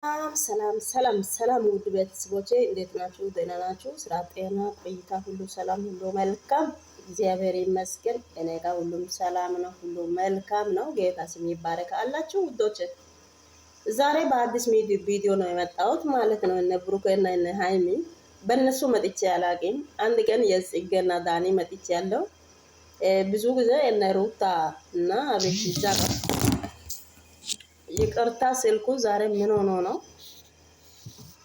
ሰላም ውድ ቤተሰቦቼ እንዴት ናችሁ? ደህና ናችሁ? ስራ፣ ጤና፣ ቆይታ ሁሉ ሰላም፣ ሁሉ መልካም እግዚአብሔር ይመስገን። እኔ ጋር ሁሉም ሰላም ነው፣ ሁሉ መልካም ነው። ጌታ ስም ይባረክ አላችሁ ውዶች። ዛሬ በአዲስ ቪዲዮ ነው የመጣሁት ማለት ነው። እነ ብሩክና እነ ሃይሚ በእነሱ መጥቼ አላቅም። አንድ ቀን የጽጌና ዳኒ መጥቼ ያለው ብዙ ጊዜ እነ ሩታ እና አቤት ይቅርታ ስልኩ ዛሬ ምን ሆኖ ነው?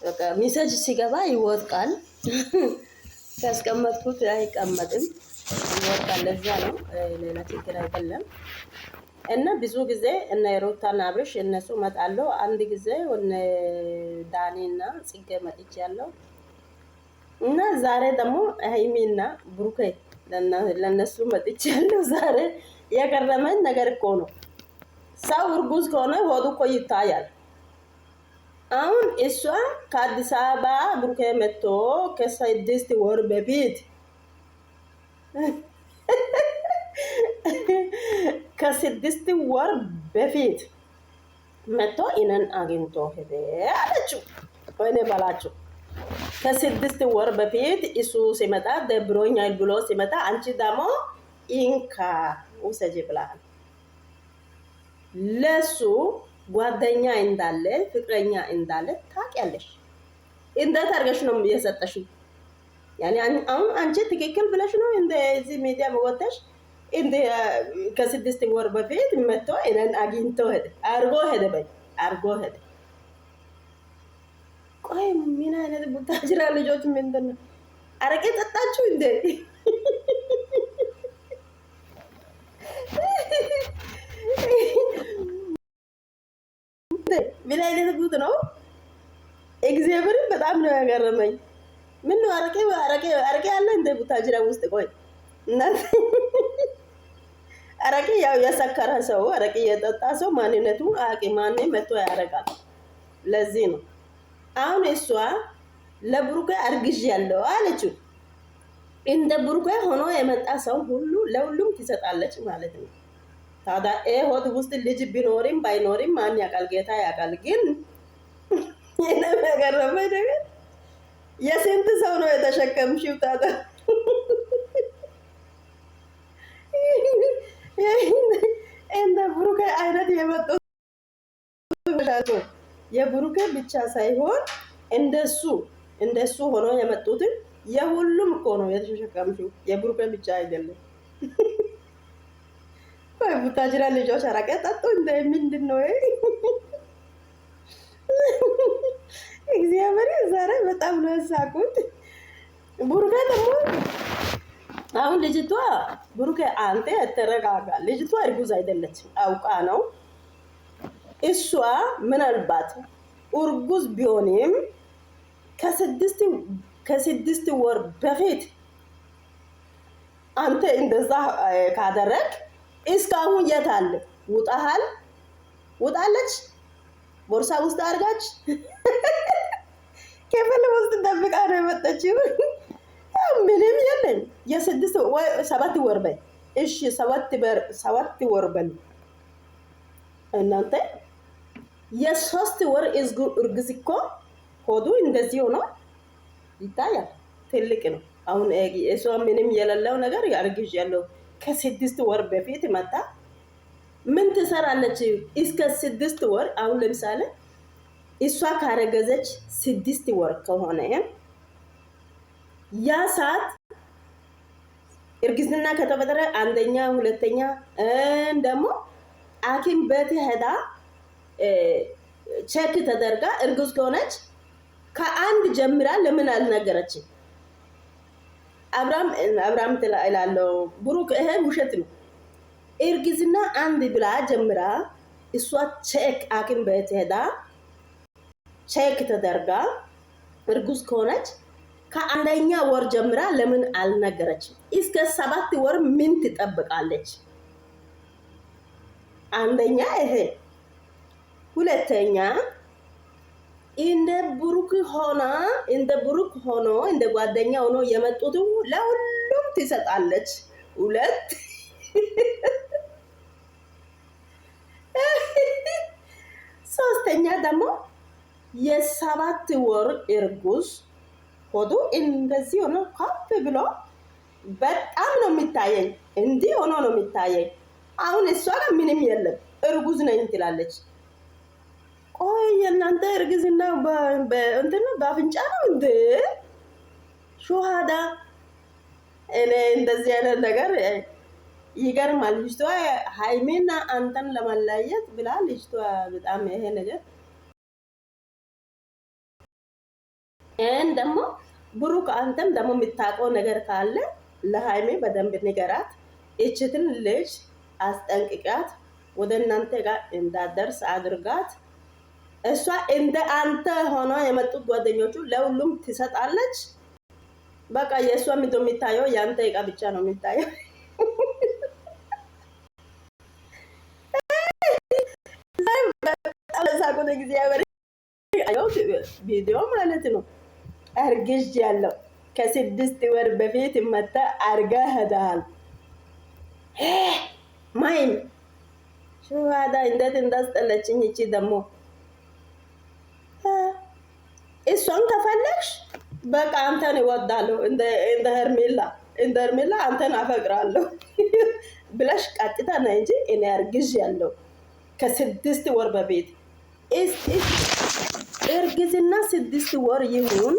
በቃ ሜሴጅ ሲገባ ይወድቃል፣ ካስቀመጥኩት አይቀመጥም፣ ይወድቃል። ለዛ ነው፣ ሌላ ችግር አይደለም። እና ብዙ ጊዜ እነ ሩታና አብርሽ እነሱ መጣለው። አንድ ጊዜ እነ ዳኒና ጽጌ መጥቻለሁ። እና ዛሬ ደግሞ ሃይሚና ብሩኬ ለነሱ መጥቻለሁ። ዛሬ የገረመኝ ነገር እኮ ነው። ሰው እርጉዝ ከሆነ ሆዱ እኮ ይታያል። አሁን እሷ ከአዲስ አበባ ብሩኬ መጥቶ ከስድስት ወር በፊት ከስድስት ወር በፊት መጥቶ እኔን አግኝቶ ሄደ አለችው። ወይኔ በላችሁ። ከስድስት ወር በፊት እሱ ሲመጣ ደብሮኛል ብሎ ሲመጣ አንቺ ደግሞ ኢንካ ውሰጂ ብላል። ለሱ ጓደኛ እንዳለ ፍቅረኛ እንዳለ ታውቂያለሽ። እንዴት አድርገሽ ነው የሰጠሽው? ያኔ አሁን አንቺ ትክክል ብለሽ ነው እንደዚህ ሚዲያ ወጥተሽ እንደ ከስድስት ወር በፊት መጥቶ እኔን አግኝቶ ሄደ አርጎ ሄደ። ቆይ ምን አይነት ቡታጅራ ልጆች ምንድን ነው? አረቄ ጠጣችሁ እንዴ? ምን አይነት ጉድ ነው? እግዚአብሔርን በጣም ነው ያገረመኝ። ምን ነው አረቄ አለ እንደ ቡታጅራ ውስጥ? ቆይ እናንተ አረቄ ያው የሰከረ ሰው አረቄ የጠጣ ሰው ማንነቱ አቂ ማን መጥቶ ያረጋል። ለዚህ ነው አሁን እሷ ለብሩኬ አርግዥ ያለው አለችው። እንደ ብሩኬ ሆኖ የመጣ ሰው ሁሉ ለሁሉም ትሰጣለች ማለት ነው። ታዲያ ሆድ ውስጥ ልጅ ቢኖርም ባይኖርም ማን ያውቃል? ጌታ ያውቃል። ግን የኔ ገረመኝ ነገር የስንት ሰው ነው የተሸከምሽው? ታዲያ እንደ ብሩኬ አይነት የመጡት የብሩኬ ብቻ ሳይሆን እንደሱ ሆኖ የመጡትን የሁሉም እኮ ነው የተሸከምሽው። የብሩኬ ብቻ አይደለም። ቡታጅራ ልጆች አረቄ ጠጡ እንደ ምንድን ነው? እግዚአብሔር ዛሬ በጣም ነው ያሳቁት። ብሩኬ ደግሞ አሁን ልጅቷ ብሩኬ አንተ ተረጋጋ። ልጅቷ እርጉዝ አይደለችም፣ አውቃ ነው። እሷ ምናልባት እርጉዝ ቢሆንም ከስድስት ወር በፊት አንተ እንደዛ ካደረግ እስካሁን የት አለ? ውጣለች፣ ቦርሳ ውስጥ አድርጋች ክፍል ውስጥ ደብቃ ነው የመጣችው። ምንም የለም። ሰባት ወር በል እሺ፣ ሰባት ወር በል እናንተ። የሶስት ወር እርግዝ እኮ ሆዱ እንደዚህ ሆኖ ይታያል። ትልቅ ነው። አሁን እሷ ምንም የሌለው ነገር አርግዥ ያለው ከስድስት ወር በፊት መጣ። ምን ትሰራለች እስከ ስድስት ወር? አሁን ለምሳሌ እሷ ካረገዘች ስድስት ወር ከሆነ ያ ሰዓት እርግዝና ከተፈጠረ አንደኛ ሁለተኛ ደግሞ ሐኪም ቤት ሄዳ ቼክ ተደርጋ እርጉዝ ከሆነች ከአንድ ጀምራ ለምን አልነገረችም? አብርሃም ትላለው ብሩክ፣ ይሄ ውሸት ነው። እርግዝና አንድ ብላ ጀምራ እሷ ቼክ ሐኪም ቤት ሄዳ ቼክ ተደርጋ እርጉዝ ከሆነች ከአንደኛ ወር ጀምራ ለምን አልነገረችም? እስከ ሰባት ወር ምን ትጠብቃለች? አንደኛ ይሄ። ሁለተኛ እንደ ብሩክ ሆኖ እንደ ጓደኛ ሆኖ የመጡት ለሁሉም ትሰጣለች። ሁለት ሶስተኛ ደግሞ የ7 ወር እርጉዝ ሆዱ እንደዚህ ሆኖ ከፍ ብሎ በጣም ነው የሚታየኝ። እንዲህ ሆኖ ነው የሚታየኝ። አሁን እሷ ጋር ምንም የለም፣ እርጉዝ ነኝ ትላለች። ቆይ የእናንተ እርግዝና እንትን በአፍንጫ ነው እንዴ? ሹሃዳ እኔ እንደዚህ አይነት ነገር ይገርማል። ልጅቷ ሃይሜና አንተን ለማለያየት ብላ ልጅቷ በጣም ይሄ ነገር ይህን ደግሞ ብሩክ አንተም ደግሞ የምታውቀው ነገር ካለ ለሃይሜ በደንብ ንገራት። እችትን ልጅ አስጠንቅቃት፣ ወደ እናንተ ጋር እንዳደርስ አድርጋት። እሷ እንደ አንተ ሆኗ የመጡት ጓደኞቹ ለሁሉም ትሰጣለች። በቃ የእሷ ምንድን ነው የሚታየው? የአንተ እቃ ብቻ ነው የሚታየው። ሳቁት እግዚአብሔር ቪዲዮ ማለት ነው። አርግዥ ያለው ከ6 ወር በፊት መታ አርጋ ሄዳል። ማይም ሹሃዳ እንዴት እንዳስጠለችኝ። እቺ ደግሞ እሷን ከፈለግሽ በቃ አንተን እወዳለሁ እንደ ሄርሜላ አንተን አፈቅራለሁ ብለሽ ቀጥታ ነይ እንጂ እኔ አርግዥ ያለው ከ6 ወር በፊት እርግዝና 6 ወር ይሁን